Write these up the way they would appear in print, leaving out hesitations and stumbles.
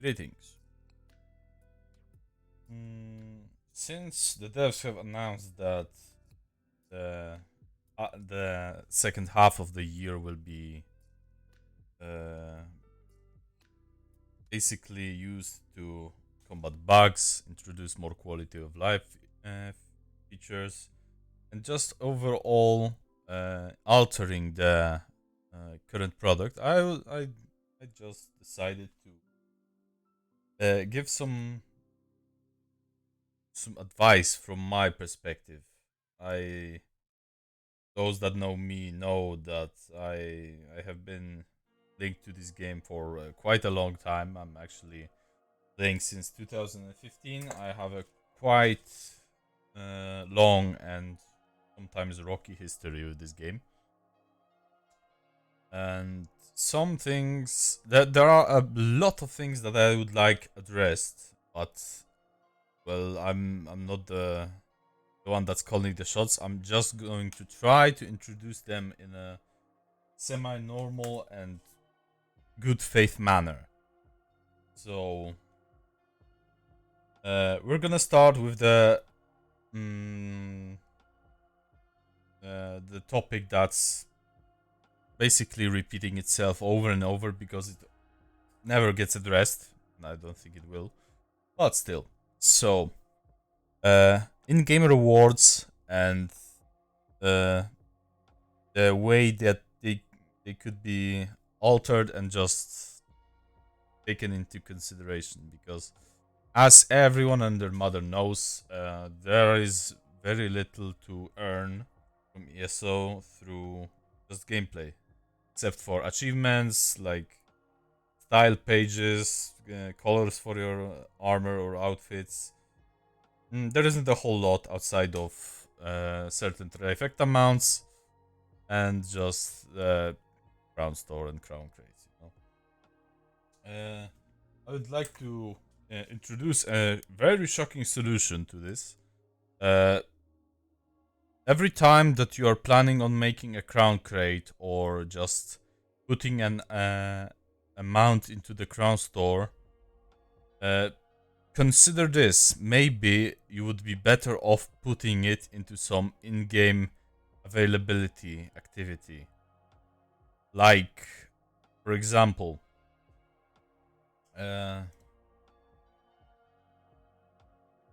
Greetings. Since the devs have announced that the the second half of the year will be uh, basically used to combat bugs, introduce more quality of life features, and just overall altering the current product, I just decided to give some advice from my perspective. I Those that know me know that I have been linked to this game for quite a long time. I'm actually playing since 2015. I have a quite long and sometimes rocky history with this game, and some things that there are a lot of things that I would like addressed, but well, I'm not the one that's calling the shots. I'm just going to try to introduce them in a semi-normal and good faith manner. So we're gonna start with mm, the topic that's basically repeating itself over and over because it never gets addressed. I don't think it will, but still. So in-game rewards and uh, the way that they could be altered and just taken into consideration, because as everyone and their mother knows, there is very little to earn from ESO through just gameplay, except for achievements like style pages, colors for your armor or outfits. There isn't a whole lot outside of certain trifecta mounts and just crown store and crown crates. I would like to introduce a very shocking solution to this. Uh, every time that you are planning on making a crown crate or just putting an amount into the crown store, uh, consider this. Maybe you would be better off putting it into some in-game availability activity. Like, for example, uh,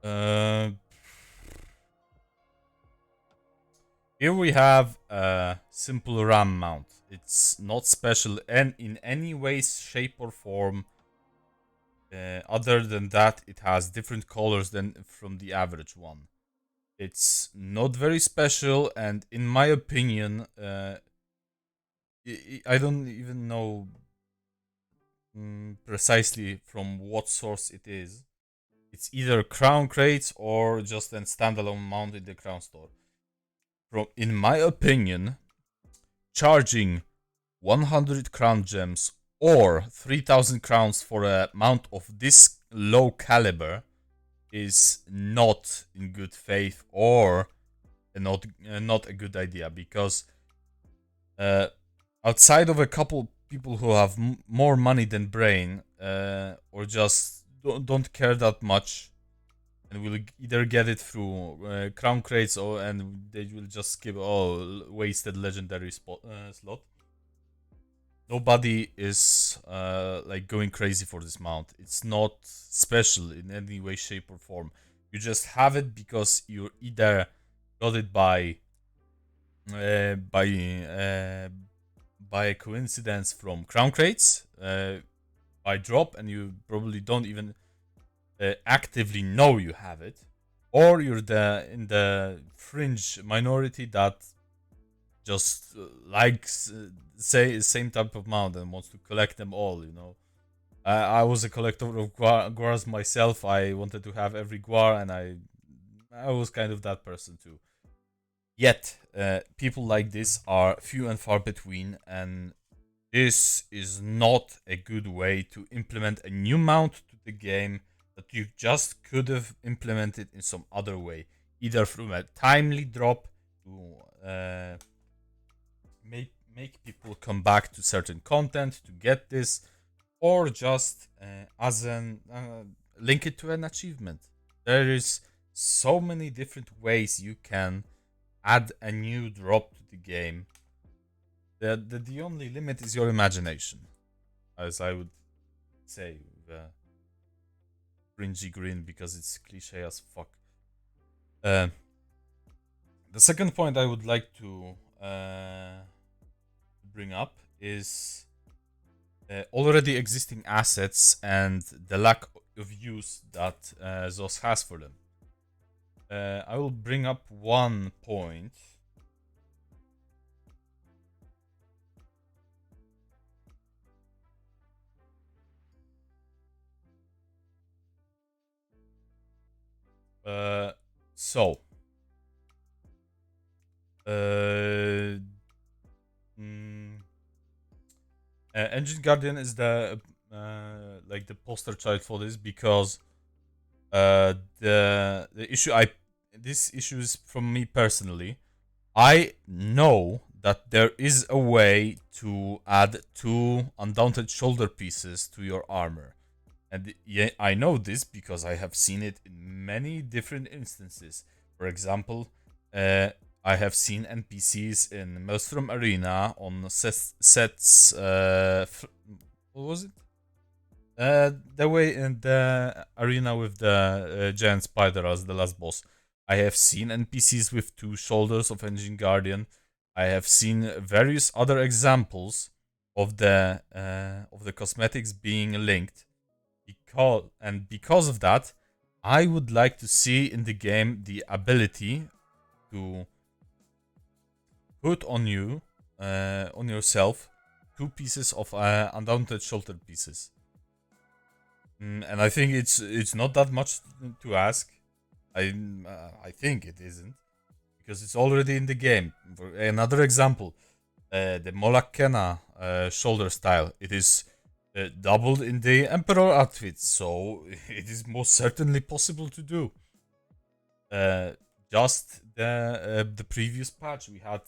uh, here we have a simple RAM mount. It's not special and in any way, shape, or form. Other than that, it has different colors than from the average one. It's not very special, and in my opinion, I don't even know precisely from what source it is. It's either crown crates or just a standalone mount in the crown store. In my opinion, charging 100 crown gems or 3000 crowns for a mount of this low caliber is not in good faith or not a good idea, because uh, outside of a couple people who have more money than brain, or just don't care that much and will either get it through crown crates, or and they will just skip wasted legendary slot. Nobody is like going crazy for this mount. It's not special in any way, shape, or form. You just have it because you either got it uh, by uh, by a coincidence from crown crates, by drop, and you probably don't even actively know you have it, or you're in the fringe minority that just likes say same type of mount and wants to collect them all. I was a collector of guars myself. I wanted to have every guar, and I was kind of that person too. Yet people like this are few and far between, and this is not a good way to implement a new mount to the game that you just could have implemented in some other way, either from a timely drop to make people come back to certain content to get this, or just as an link it to an achievement. There is so many different ways you can add a new drop to the game. The only limit is your imagination, as I would say with a cringy grin because it's cliche as fuck. Uh, the second point I would like to bring up is already existing assets and the lack of use that ZOS has for them. I will bring up one point. Uh, so, uh, mm, Engine Guardian is the like the poster child for this because the issue I this issue is from me personally. I know that there is a way to add two undaunted shoulder pieces to your armor. And yeah, I know this because I have seen it in many different instances. For example, I have seen NPCs in Maelstrom Arena on sets. What was it? The way in the arena with the giant spider as the last boss. I have seen NPCs with two shoulders of Engine Guardian. I have seen various other examples of the cosmetics being linked. Because of that, I would like to see in the game the ability to put on yourself, two pieces of undaunted shoulder pieces. And I think it's not that much to ask. I think it isn't because it's already in the game. For another example, the Molakena shoulder style. It is doubled in the Emperor outfit, so it is most certainly possible to do. Uh, just the previous patch, we had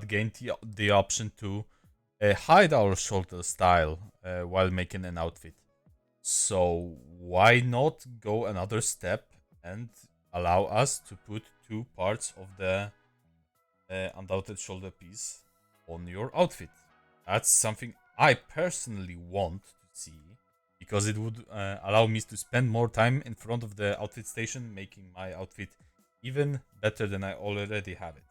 gained the option to hide our shoulder style while making an outfit. So why not go another step and allow us to put two parts of the undaunted shoulder piece on your outfit? That's something I personally want to see because it would allow me to spend more time in front of the outfit station, making my outfit even better than I already have it.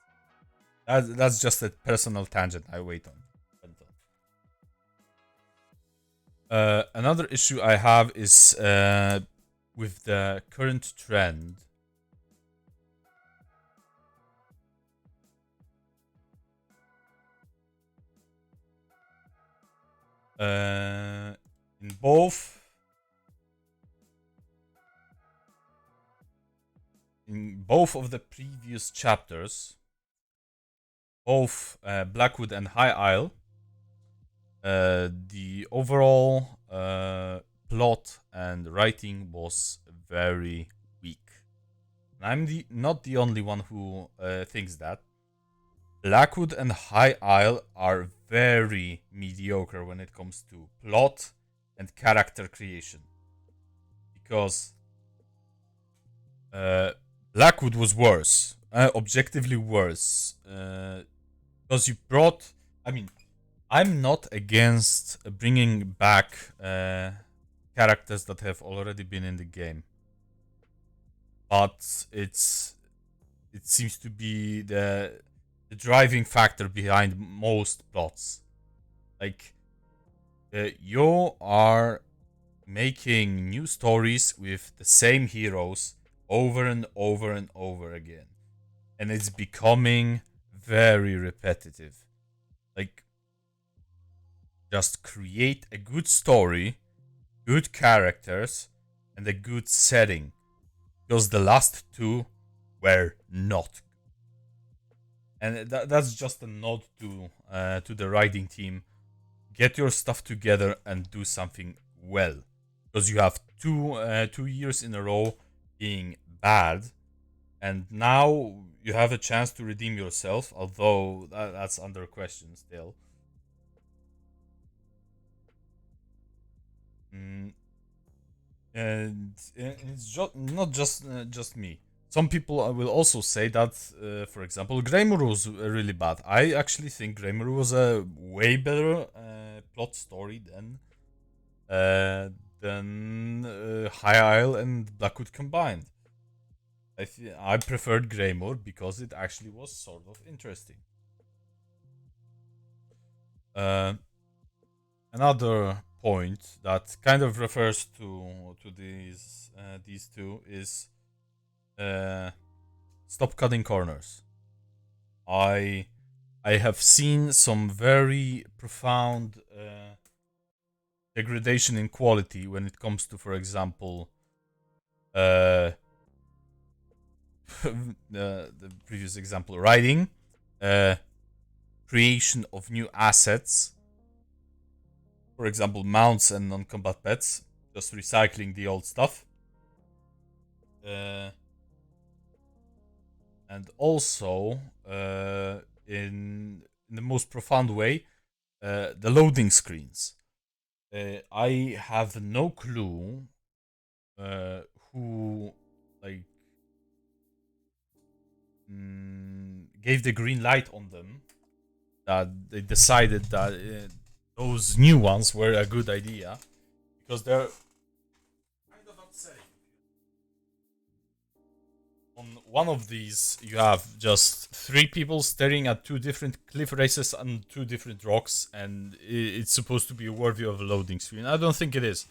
That's just a personal tangent I wait on. Another issue I have is with the current trend. In both of the previous chapters, both Blackwood and High Isle, the overall plot and writing was very weak. I'm not the only one who thinks that. Blackwood and High Isle are very mediocre when it comes to plot and character creation. Because Blackwood was worse, objectively worse. Because you brought, I mean, I'm not against bringing back characters that have already been in the game, but it seems to be the driving factor behind most plots. Like you are making new stories with the same heroes over and over and over again, and it's becoming very repetitive. Like just create a good story, good characters, and a good setting. Because the last two were not. And that's just a nod to the writing team. Get your stuff together and do something well. Because you have 2 years in a row being bad, and now you have a chance to redeem yourself. Although that's under question still. And it's not just me. Some people will also say that, for example, Greymore was really bad. I actually think Greymore was a way better plot story than High Isle and Blackwood combined. I preferred Greymore because it actually was sort of interesting. Uh, Another point that kind of refers to these two is uh, stop cutting corners. I I have seen some very profound degradation in quality when it comes to, for example, uh, the previous example, writing, uh, creation of new assets, for example, mounts and non-combat pets, just recycling the old stuff. Uh, and also, in the most profound way, the loading screens. I have no clue who like gave the green light on them, that they decided that those new ones were a good idea, because they're kind of upsetting. On one of these, you have just three people staring at two different cliff faces and two different rocks, and it's supposed to be worthy of a loading screen. I don't think it is.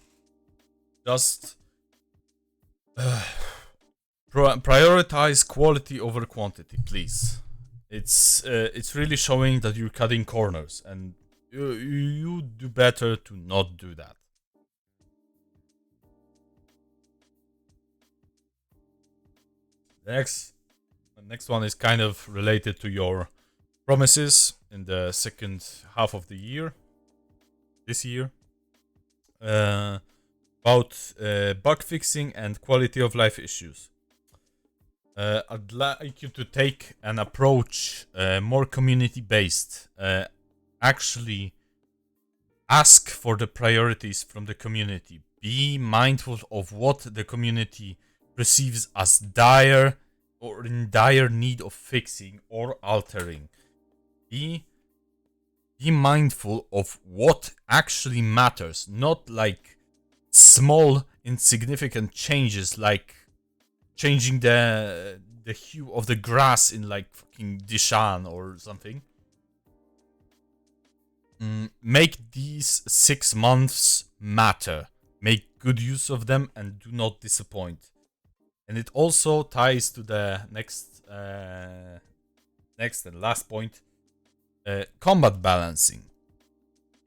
Just prioritize quality over quantity, please. It's really showing that you're cutting corners, and you do better to not do that. The next one is kind of related to your promises in the second half of the year, this year, about bug fixing and quality of life issues. I'd like you to take an approach more community based. Actually, ask for the priorities from the community. Be mindful of what the community perceives as dire or in dire need of fixing or altering. Be mindful of what actually matters, not like small insignificant changes like changing the hue of the grass in like fucking Dishan or something. Make these 6 months matter. Make good use of them and do not disappoint. And it also ties to the next and last point, combat balancing.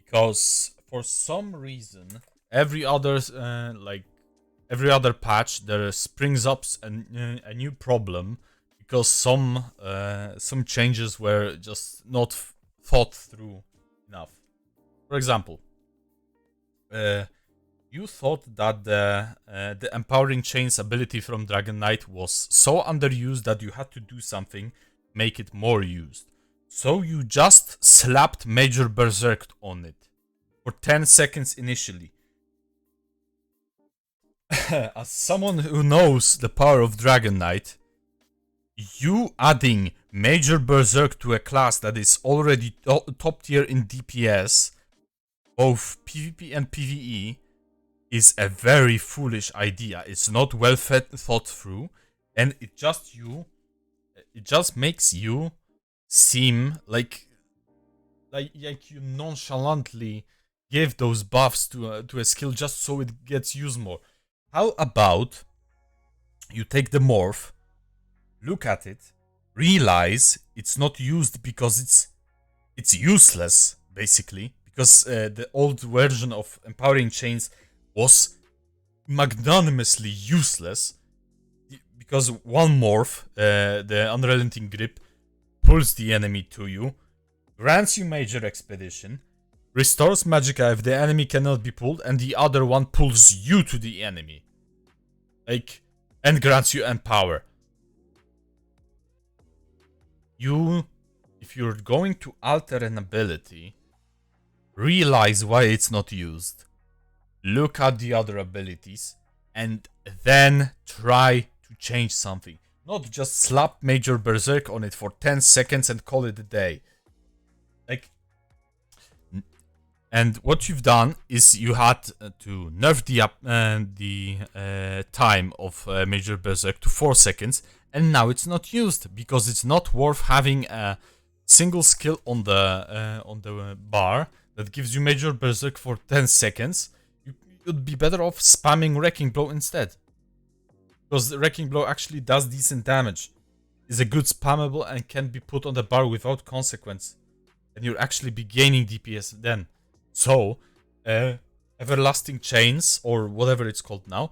Because for some reason, every other every other patch, there springs up a new problem because some changes were just not thought through enough. For example, you thought that the empowering chains ability from Dragon Knight was so underused that you had to do something make it more used. So you just slapped Major Berserk on it for 10 seconds initially. As someone who knows the power of Dragon Knight, you adding Major Berserk to a class that is already top tier in DPS, both PvP and PvE, is a very foolish idea. It's not well thought through, and it just makes you seem like you nonchalantly give those buffs to a skill just so it gets used more. How about you take the morph, look at it, realize it's not used because it's useless, basically, because the old version of empowering chains was magnanimously useless, because one morph, the unrelenting grip, pulls the enemy to you, grants you major expedition, restores magicka if the enemy cannot be pulled, and the other one pulls you to the enemy. And grants you empower. If you're going to alter an ability, realize why it's not used. Look at the other abilities. and then try to change something. Not just slap Major Berserk on it for 10 seconds and call it a day. Like, and what you've done is you had to nerf the time of Major Berserk to 4 seconds, and now it's not used because it's not worth having a single skill on the bar that gives you Major Berserk for 10 seconds. You'd be better off spamming Wrecking Blow instead, because the Wrecking Blow actually does decent damage, is a good spammable, and can be put on the bar without consequence, and you'll actually be gaining DPS then. So, Everlasting Chains, or whatever it's called now,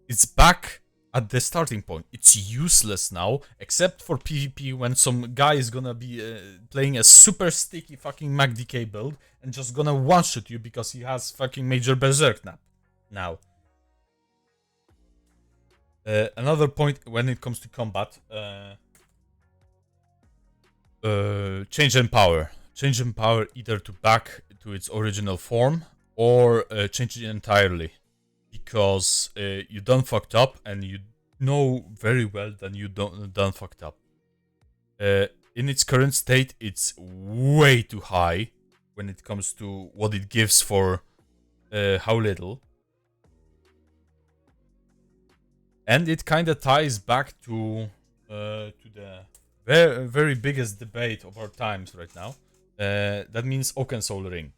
it's back at the starting point. It's useless now, except for PvP, when some guy is gonna be playing a super sticky fucking MagDK build and just gonna one-shot you because he has fucking Major Berserk now. Another point when it comes to combat, change in power. Change in power either to back to its original form or change it entirely, because you done fucked up and you know very well that you done fucked up. In its current state, it's way too high when it comes to what it gives for how little. And it kind of ties back to the very, very biggest debate of our times right now. That means Oakensoul Ring.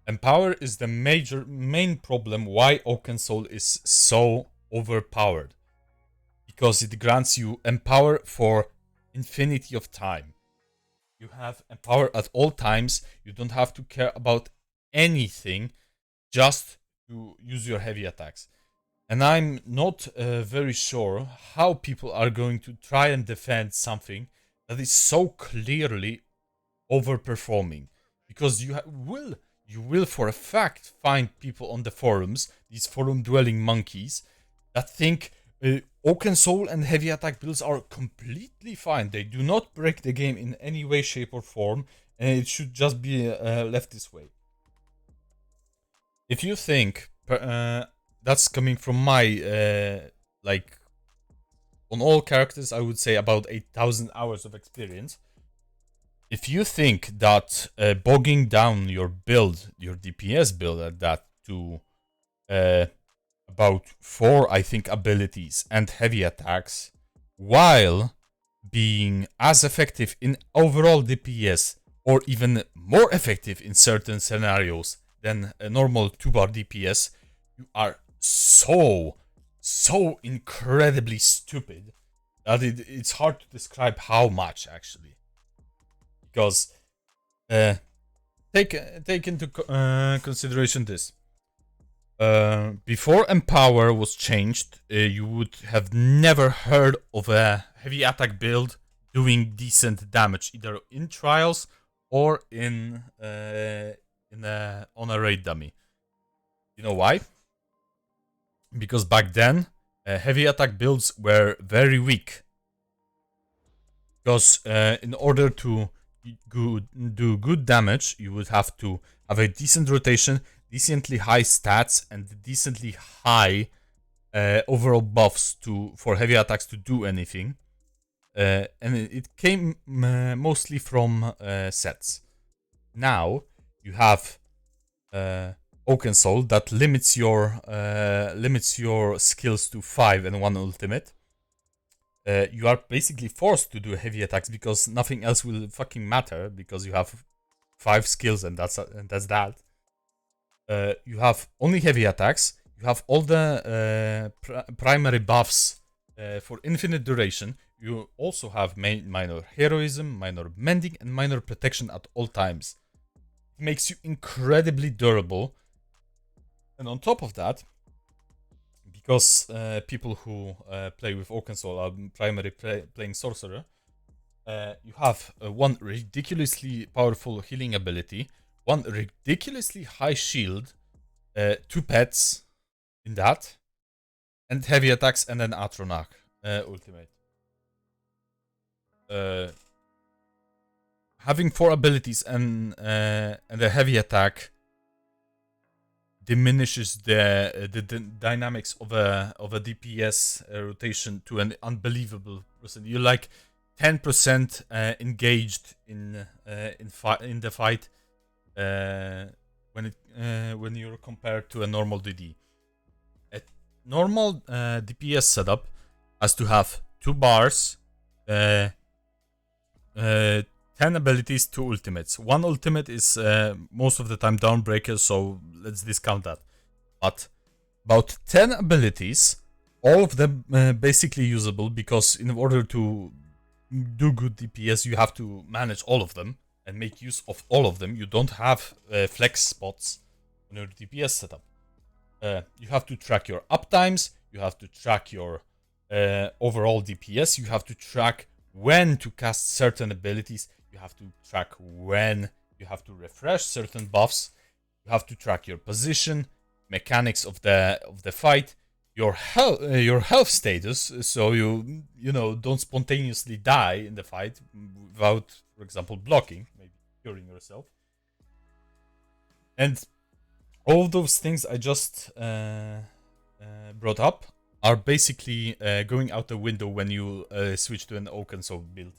Empower is the main problem why Oakensoul is so overpowered. Because it grants you Empower for infinity of time. You have Empower at all times. You don't have to care about anything, just to use your heavy attacks. And I'm not very sure how people are going to try and defend something that is so clearly overperforming. Because you will for a fact find people on the forums, these forum-dwelling monkeys, that think Oakensoul and heavy attack builds are completely fine. They do not break the game in any way, shape, or form, and it should just be left this way. If you think... that's coming from my, like, on all characters, I would say about 8,000 hours of experience. If you think that bogging down your build, your DPS build at that, to about 4, I think, abilities and heavy attacks, while being as effective in overall DPS, or even more effective in certain scenarios than a normal 2-bar DPS, you are so incredibly stupid that it's hard to describe how much, actually. Because take into consideration this. Before Empower was changed, you would have never heard of a heavy attack build doing decent damage, either in trials or on a raid dummy. You know why? Because back then, heavy attack builds were very weak. Because in order to do good damage, you would have to have a decent rotation, decently high stats, and decently high overall buffs for heavy attacks to do anything. And it came mostly from sets. Now you have Oakensoul that limits your skills to 5 and 1 ultimate. You are basically forced to do heavy attacks because nothing else will fucking matter, because you have 5 skills and that's that. You have only heavy attacks. You have all the primary buffs for infinite duration. You also have minor heroism, minor mending, and minor protection at all times. It makes you incredibly durable. And on top of that, because people who play with Oakensoul are primarily playing Sorcerer, you have one ridiculously powerful healing ability, one ridiculously high shield, 2 pets in that, and heavy attacks, and an Atronach ultimate. Having 4 abilities and a heavy attack diminishes the dynamics of a DPS rotation to an unbelievable percent. You're like 10% engaged in the fight when you're compared to a normal DD. A normal DPS setup has to have 2 bars, 10 abilities, 2 ultimates. 1 ultimate is most of the time Downbreaker, so let's discount that. But about 10 abilities, all of them basically usable, because in order to do good DPS, you have to manage all of them and make use of all of them. You don't have flex spots in your DPS setup. You have to track your uptimes, you have to track your overall DPS, you have to track when to cast certain abilities, you have to track when you have to refresh certain buffs, you have to track your position, mechanics of the fight, your health status, so you don't spontaneously die in the fight without, for example, blocking, maybe curing yourself. And all those things I just brought up are basically going out the window when you switch to an Oak and Soul build.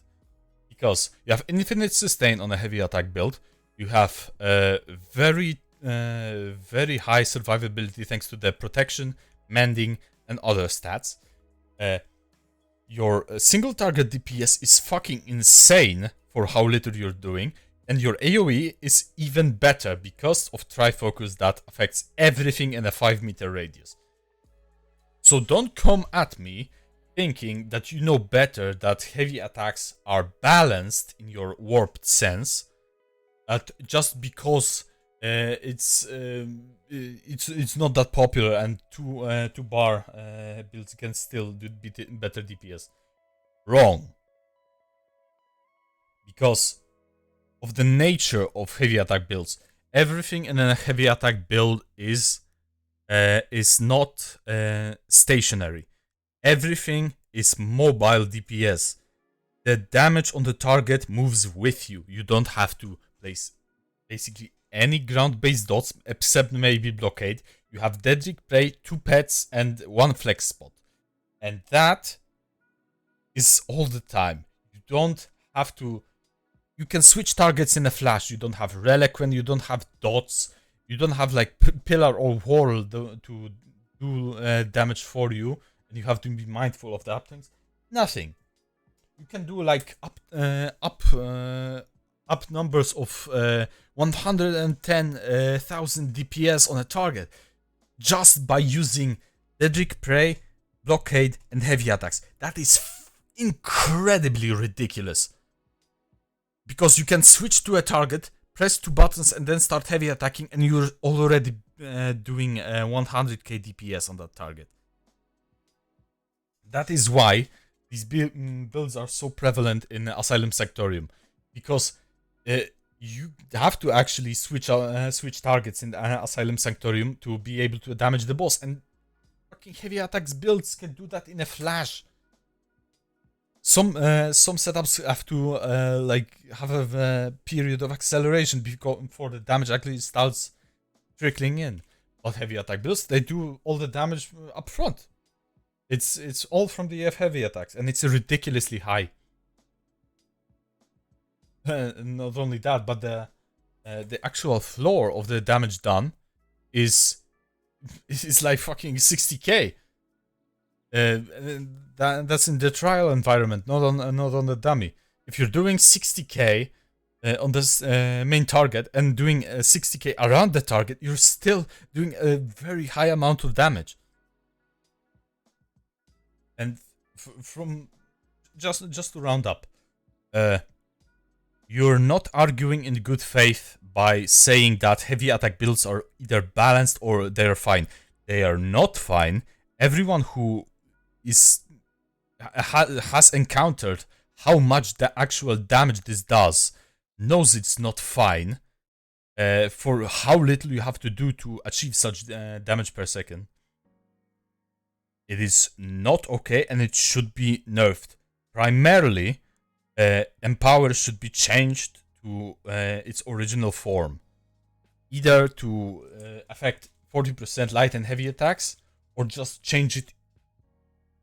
Because you have infinite sustain on a heavy attack build, you have very high survivability thanks to the protection, mending, and other stats. Your single target DPS is fucking insane for how little you're doing, and your AoE is even better because of Trifocus that affects everything in a 5-meter radius. So don't come at me thinking that you know better, that heavy attacks are balanced in your warped sense, that just because it's not that popular and two bar builds can still do better DPS. Wrong. Because of the nature of heavy attack builds, everything in a heavy attack build is not stationary. Everything is mobile DPS. The damage on the target moves with you. You don't have to place basically any ground-based dots except maybe blockade. You have Dedrick Prey, 2 pets, and 1 flex spot. And that is all the time. You don't have to... You can switch targets in a flash. You don't have Reliquant, you don't have dots, you don't have like pillar or wall to do damage for you, and you have to be mindful of the uptimes. Nothing. You can do like up numbers of 110,000 DPS on a target just by using Dedrick Prey, blockade, and heavy attacks. That is incredibly ridiculous. Because you can switch to a target, press 2 buttons, and then start heavy attacking, and you're already doing 100k DPS on that target. That is why these builds are so prevalent in Asylum Sectorium. Because you have to actually switch targets in Asylum Sanctorium to be able to damage the boss, and fucking heavy attacks builds can do that in a flash. Some setups have to have a period of acceleration before the damage actually starts trickling in. But heavy attack builds, they do all the damage up front. It's all from the heavy attacks, and it's ridiculously high. Not only that, but the actual floor of the damage done is like fucking 60k. That's in the trial environment, not on the dummy. If you're doing 60k on this main target and doing 60k around the target, you're still doing a very high amount of damage. And from just to round up, you're not arguing in good faith by saying that heavy attack builds are either balanced or they're fine. They are not fine. Everyone who has encountered how much the actual damage this does knows it's not fine for how little you have to do to achieve such damage per second. It is not okay, and it should be nerfed. Primarily, Empower should be changed to its original form, either to affect 40% light and heavy attacks, or just change it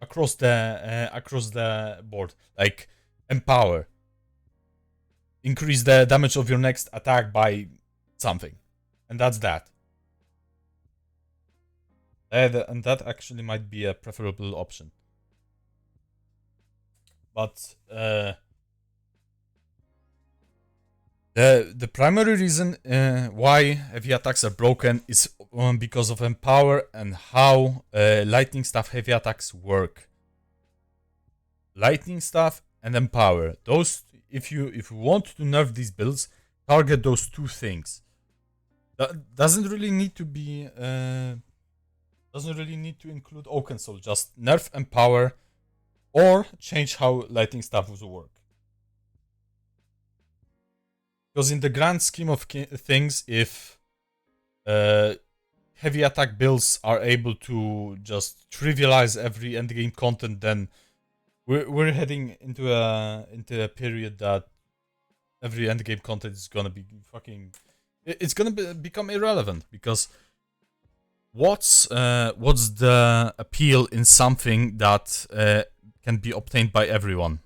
across the board, like empower, increase the damage of your next attack by something, and that's that. And that actually might be a preferable option. But the primary reason why heavy attacks are broken is because of empower and how lightning staff heavy attacks work. Lightning staff and empower. Those, if you want to nerf these builds, target those two things. That doesn't really need to be doesn't really need to include Oaken Soul. Just nerf empower or change how lightning staff will work. Because in the grand scheme of things, if heavy attack builds are able to just trivialize every endgame content, then we're heading into a period that every endgame content is gonna be fucking. It's gonna become irrelevant, because what's the appeal in something that can be obtained by everyone?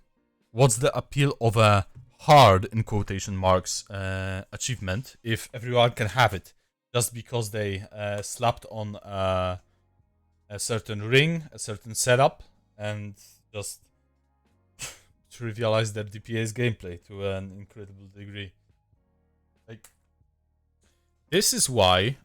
What's the appeal of a hard, in quotation marks, achievement if everyone can have it just because they slapped on a certain ring, a certain setup, and just trivialize their DPS gameplay to an incredible degree? Like, this is why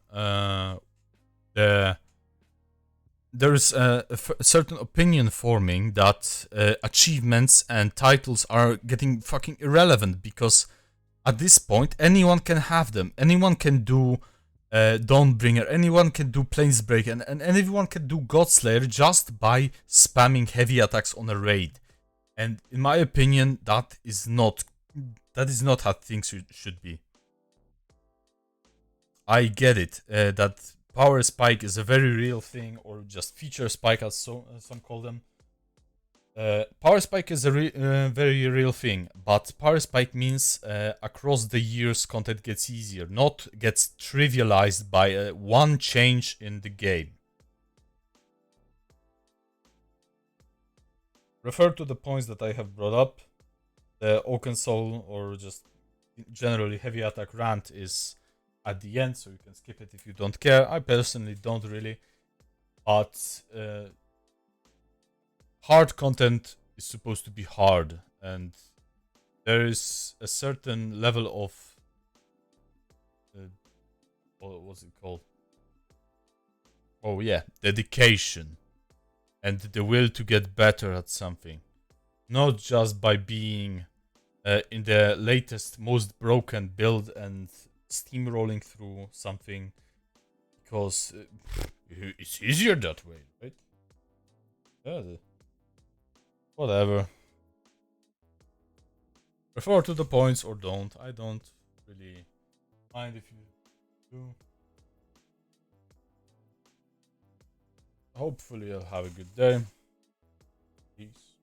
there's a certain opinion forming that achievements and titles are getting fucking irrelevant, because at this point anyone can have them. Anyone can do Dawnbringer, anyone can do Planesbreak, and anyone can do Godslayer just by spamming heavy attacks on a raid. And in my opinion, that is not how things should be. I get it that power spike is a very real thing, or just feature spike, as some call them. Power spike is a very real thing, but power spike means across the years content gets easier, not gets trivialized by one change in the game. Refer to the points that I have brought up. The Oaken Soul, or just generally heavy attack rant, is at the end, so you can skip it if you don't care. I personally don't really, but hard content is supposed to be hard, and there is a certain level of what was it called? Oh yeah, dedication and the will to get better at something, not just by being in the latest, most broken build and steamrolling through something, because it's easier that way, right? Yeah, whatever. Refer to the points or don't. I don't really mind if you do. Hopefully I'll have a good day. Peace.